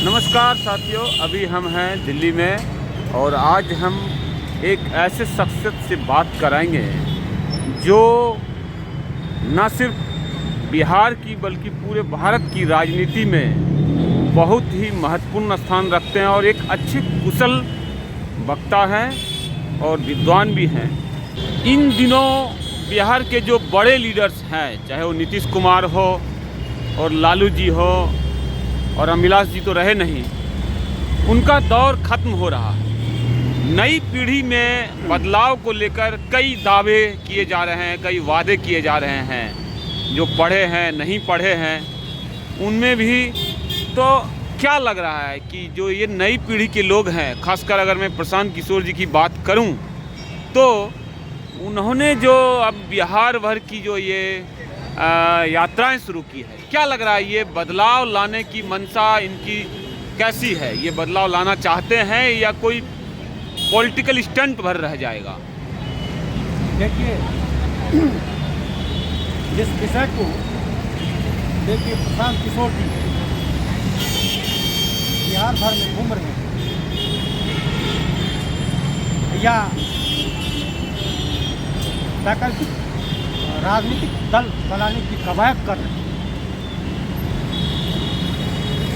नमस्कार साथियों, अभी हम हैं दिल्ली में और आज हम एक ऐसे शख्सियत से बात कराएंगे जो न सिर्फ बिहार की बल्कि पूरे भारत की राजनीति में बहुत ही महत्वपूर्ण स्थान रखते हैं और एक अच्छे कुशल वक्ता हैं और विद्वान भी हैं। इन दिनों बिहार के जो बड़े लीडर्स हैं, चाहे वो नीतीश कुमार हो और लालू जी हो और अमिलाष जी तो रहे नहीं, उनका दौर ख़त्म हो रहा है। नई पीढ़ी में बदलाव को लेकर कई दावे किए जा रहे हैं, कई वादे किए जा रहे हैं। जो पढ़े हैं, नहीं पढ़े हैं, उनमें भी तो क्या लग रहा है कि जो ये नई पीढ़ी के लोग हैं, खासकर अगर मैं प्रशांत किशोर जी की बात करूं, तो उन्होंने जो अब बिहार भर की जो ये यात्राएं शुरू की है, क्या लग रहा है ये बदलाव लाने की मंशा इनकी कैसी है? ये बदलाव लाना चाहते हैं या कोई पॉलिटिकल स्टंट भर रह जाएगा? देखिए, जिस विषय को देखिए प्रशांत किशोर जी बिहार भर में घूम रहे हैं या वैकल्पिक राजनीतिक दल बनाने की कवायद कर रहे हैं,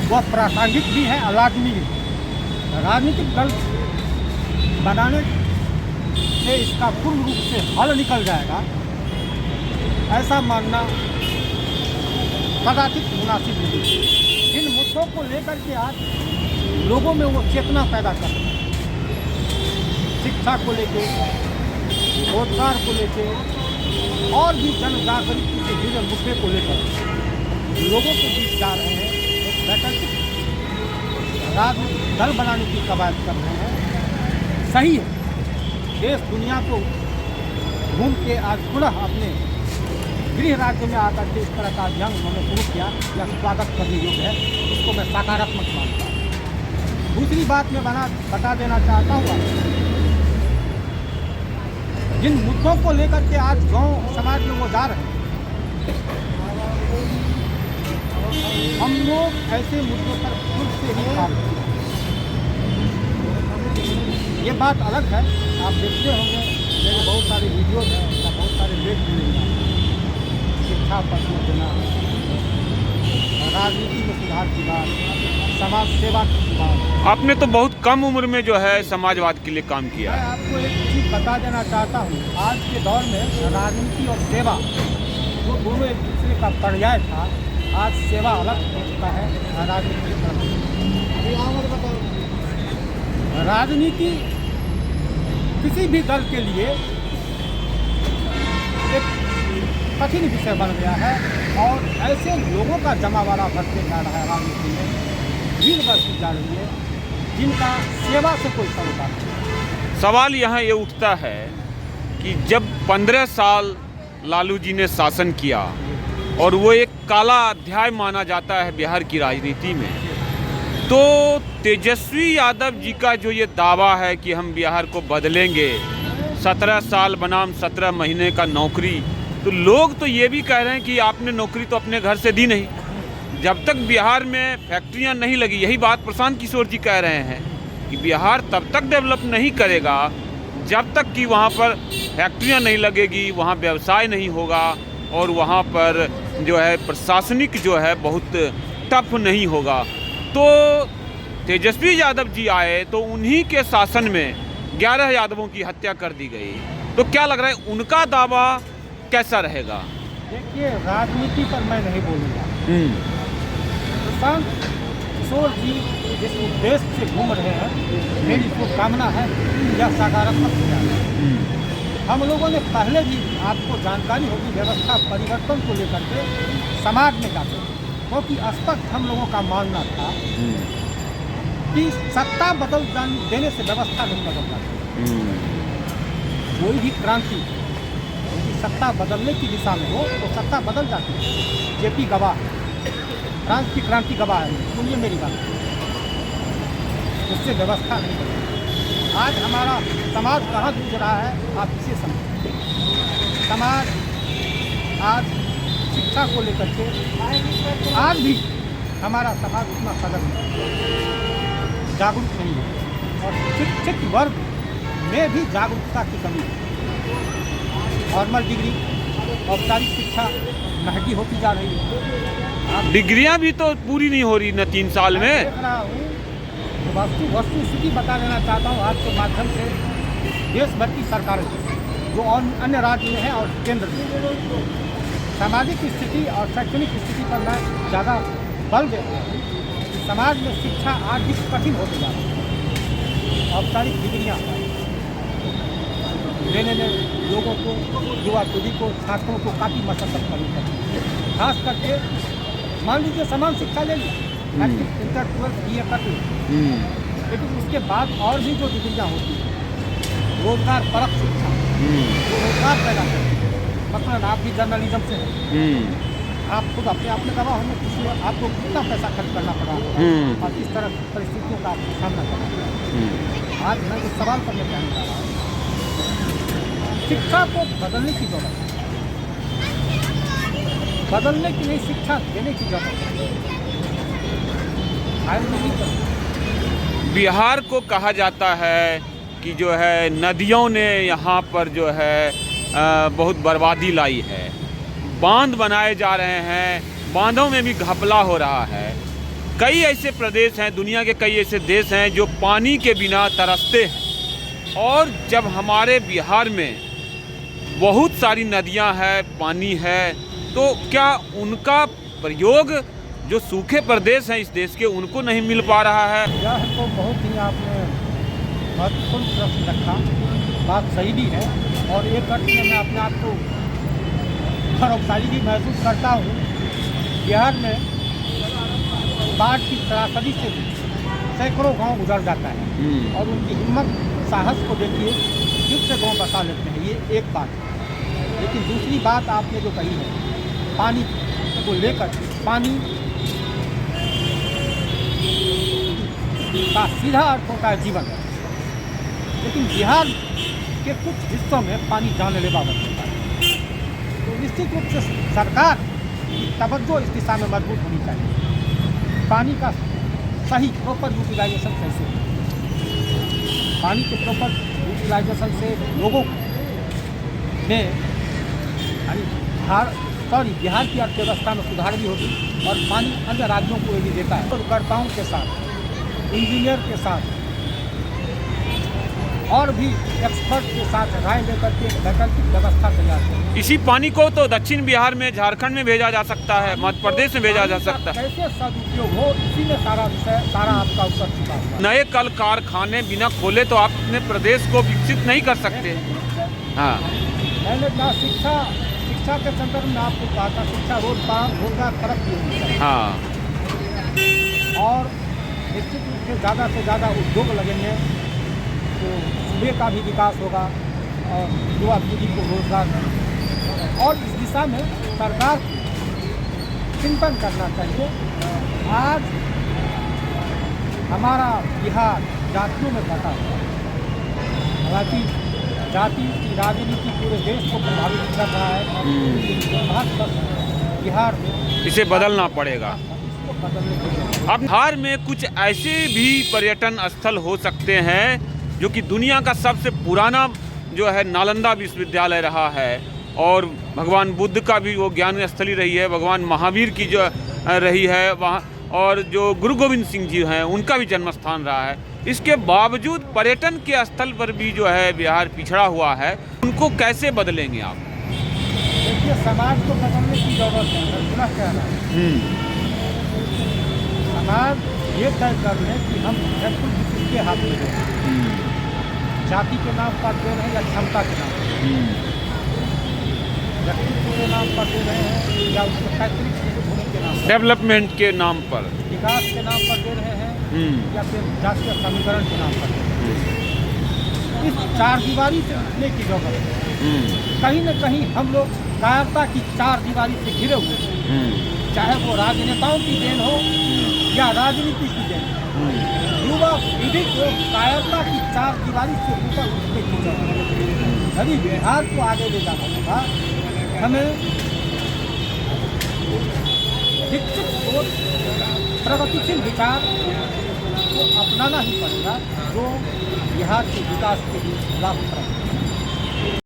वह प्रासंगिक भी है, अलाजमी भी है। राजनीतिक दल बनाने से इसका पूर्ण रूप से हल निकल जाएगा, ऐसा मानना कदाचित मुनासिब नहीं है। इन मुद्दों को लेकर के आज लोगों में वो चेतना पैदा कर रहे हैं, शिक्षा को लेके, रोजगार को लेके और भी जन जागृति से जुड़े मुद्दे को लेकर लोगों के बीच जा रहे हैं। एक वैकल्पिक राजनीतिक दल बनाने की कवायद कर रहे हैं। सही है, देश दुनिया को घूम के आज पुनः अपने गृह राज्य में आकर के इस तरह का अभियान उन्होंने शुरू किया, यह स्वागत करने योग्य है, इसको मैं सकारात्मक मानता हूँ। दूसरी बात मैं बता देना चाहता हूँ, जिन मुद्दों को लेकर के आज गांव समाज में वो जा रहे हैं, हम लोग ऐसे मुद्दों पर खुद से ही काम करते हैं। ये बात अलग है, आप देखते होंगे मेरे बहुत सारे वीडियोज हैं या बहुत सारे लेख मिले हैं, शिक्षा पर जोर देना, राजनीति में सुधार की बात, समाज सेवा की बात। आपने तो बहुत कम उम्र में जो है समाजवाद के लिए काम किया मैं है। आपको एक चीज़ बता देना चाहता हूँ, आज के दौर में राजनीति और सेवा वो दोनों एक दूसरे का पर्याय था। आज सेवा अलग हो चुका है, राजनीति राजनीति किसी भी दल के लिए एक कठिन विषय बन गया है और ऐसे लोगों का जमावड़ा बढ़ते जा रहा है, राजनीति में भीड़ बढ़ती जा रही है जिनका सेवा से कोई सरोकार नहीं। सवाल यहाँ ये उठता है कि जब 15 साल लालू जी ने शासन किया और वो एक काला अध्याय माना जाता है बिहार की राजनीति में, तो तेजस्वी यादव जी का जो ये दावा है कि हम बिहार को बदलेंगे, 17 साल बनाम 17 महीने का नौकरी, तो लोग तो ये भी कह रहे हैं कि आपने नौकरी तो अपने घर से दी नहीं। जब तक बिहार में फैक्ट्रियां नहीं लगी, यही बात प्रशांत किशोर जी कह रहे हैं कि बिहार तब तक डेवलप नहीं करेगा जब तक कि वहाँ पर फैक्ट्रियां नहीं लगेगी, वहाँ व्यवसाय नहीं होगा और वहाँ पर जो है प्रशासनिक जो है बहुत टफ नहीं होगा। तो तेजस्वी यादव जी आए तो उन्हीं के शासन में 11 यादवों की हत्या कर दी गई। तो क्या लग रहा है उनका दावा कैसा रहेगा? देखिए, राजनीति पर मैं नहीं बोलूँगा। प्रशांत किशोर जी जिस उद्देश्य से घूम रहे हैं, मेरी शुभकामना है यह सकारात्मक हो जाए। हम लोगों ने पहले भी आपको जानकारी होगी व्यवस्था परिवर्तन को लेकर के समाज में जाते थे, क्योंकि स्पष्ट हम लोगों का मानना था कि सत्ता बदल देने से व्यवस्था नहीं बदल जाती। कोई भी क्रांति यदि सत्ता बदलने की दिशा में हो तो सत्ता बदल जाती है। जेपी गवाह, फ्रांस की क्रांति गवाह है, सुनिए मेरी बात, उससे व्यवस्था नहीं बदलती। आज हमारा समाज कहाँ जूझ रहा है, आप इसे समझिए। समाज आज शिक्षा को लेकर के आज भी हमारा समाज उतना सजग नहीं है। जागरूक नहीं है और शिक्षित वर्ग में भी जागरूकता की कमी है। फॉर्मल डिग्री, औपचारिक शिक्षा महंगी होती जा रही है। डिग्रियां भी तो पूरी नहीं हो रही न 3 साल में। देख रहा हूँ, वस्तु स्थिति बता देना चाहता हूँ आपके माध्यम से। देश भर की सरकारें जो अन्य राज्य में है और केंद्र में, सामाजिक स्थिति और शैक्षणिक स्थिति पर मैं ज़्यादा बल देता हूँ। समाज में शिक्षा आज भी कठिन होती जा रही है। औपचारिक डिग्रियाँ लेने में लोगों को, युवा पीढ़ी को, छात्रों को काफ़ी मशक्कत करनी पड़ती है। खास करके मान लीजिए समान शिक्षा ले ली, मैट्रिक, इंटर, 12th BA कर ली, लेकिन उसके बाद और भी जो डिग्रियाँ होती हैं, रोजगार परक शिक्षा, रोजगार पैदा करती है। मतलब आप भी जर्नलिज्म से हैं, आप खुद अपने आप में गवाह होंगे, किसी आपको कितना पैसा खर्च करना पड़ा और किस तरह परिस्थितियों का आपको सामना करना पड़ा। आज मैं इस सवाल पर मैं कहना चाह रहा हूँ, शिक्षा को बदलने की जरूरत है, बदलने की नहीं, शिक्षा देने की जरूरत है। बिहार को कहा जाता है कि जो है नदियों ने यहाँ पर जो है बहुत बर्बादी लाई है। बांध बनाए जा रहे हैं, बांधों में भी घपला हो रहा है। कई ऐसे प्रदेश हैं, दुनिया के कई ऐसे देश हैं जो पानी के बिना तरसते हैं, और जब हमारे बिहार में बहुत सारी नदियां हैं, पानी है, तो क्या उनका प्रयोग जो सूखे प्रदेश हैं इस देश के, उनको नहीं मिल पा रहा है? यह तो बहुत ही आपने महत्वपूर्ण प्रश्न रखा, बात सही भी है और एक अर्थ में मैं अपने आप को गौरवशाली भी महसूस करता हूँ। बिहार में बाढ़ की त्रासदी से सैकड़ों गांव गुजर जाता है और उनकी हिम्मत, साहस को देखिए, फिर से गांव बसा लेते हैं, ये एक बात है। लेकिन दूसरी बात आपने जो कही है, पानी को लेकर, पानी का सीधा अर्थ होता है जीवन, लेकिन बिहार के कुछ हिस्सों में पानी जानलेवा बन जाता है। तो निश्चित रूप से सरकार की तवज्जो इस दिशा में मजबूत होनी चाहिए। पानी का सही प्रॉपर यूटिलाइजेशन कैसे हो, पानी के प्रॉपर यूटिलाइजेशन से लोगों में बिहार की अर्थव्यवस्था में सुधार भी होगी और पानी अन्य राज्यों को भी देता है। कर्ताओं के साथ, इंजीनियर के साथ और भी एक्सपर्ट के साथ राय लेकर के वैकल्पिक व्यवस्था तैयार करें। इसी पानी को तो दक्षिण बिहार में, झारखंड में भेजा जा सकता है, मध्य प्रदेश में भेजा जा सकता है। कैसे सदुपयोग हो, इसी में सारा विषय, सारा आपका उत्तर छुपा हुआ है। नए कल कारखाने बिना खोले तो आप अपने प्रदेश को विकसित नहीं कर सकते। हाँ, मैंने ना शिक्षा के संदर्भ में आपको कहा था, शिक्षा रोजगार परक भी होनी चाहिए। हाँ, और निश्चित रूप से ज़्यादा उद्योग लगेंगे तो सूबे का भी विकास होगा और युवा पीढ़ी को रोजगार मिलेगा। और इस दिशा में सरकार को चिंतन करना चाहिए। आज हमारा बिहार जातियों में बटा हुआ है, हालांकि जाति की राजनीति पूरे देश को प्रभावित कर रहा है। बिहार में इसे बदलना पड़ेगा। इसको बदलने की जरूरत है। अब बिहार में कुछ ऐसे भी पर्यटन स्थल हो सकते हैं जो कि दुनिया का सबसे पुराना जो है नालंदा विश्वविद्यालय रहा है, और भगवान बुद्ध का भी वो ज्ञान स्थली रही है, भगवान महावीर की जो रही है वहाँ, और जो गुरु गोविंद सिंह जी हैं उनका भी जन्म स्थान रहा है। इसके बावजूद पर्यटन के स्थल पर भी जो है बिहार पिछड़ा हुआ है। उनको कैसे बदलेंगे आप? देखिए, समाज को बदलने की जरूरत है। पुनः कह रहा हूँ, समाज ये तय कर ले कि हम किसके हाथ में हैं, जाति के नाम पर दे रहे हैं या क्षमता के नाम पर, व्यक्तित्व के नाम पर दे रहे हैं या उसके पैतृक भूमि के नाम पर, डेवलपमेंट के नाम पर, विकास के नाम पर दे रहे हैं या फिर जातीय समीकरण के नाम पर दे रहे हैं। इस चार दीवारी से उठने की जरूरत है। कहीं न कहीं हम लोग कायरता की चार दीवारी से घिरे हुए हैं, चाहे वो राजनेताओं की देन हो या राजनीति की देन हो। युवा पीढ़ी को कायरता की चार दीवारी से ऊपर उठने की जरूरत है। यदि बिहार को आगे ले जाना होगा, हमें विकसित सोच, प्रगतिशील विचार को अपना अपनाना ही पड़ेगा जो बिहार के विकास के लिए लाभप्रद है।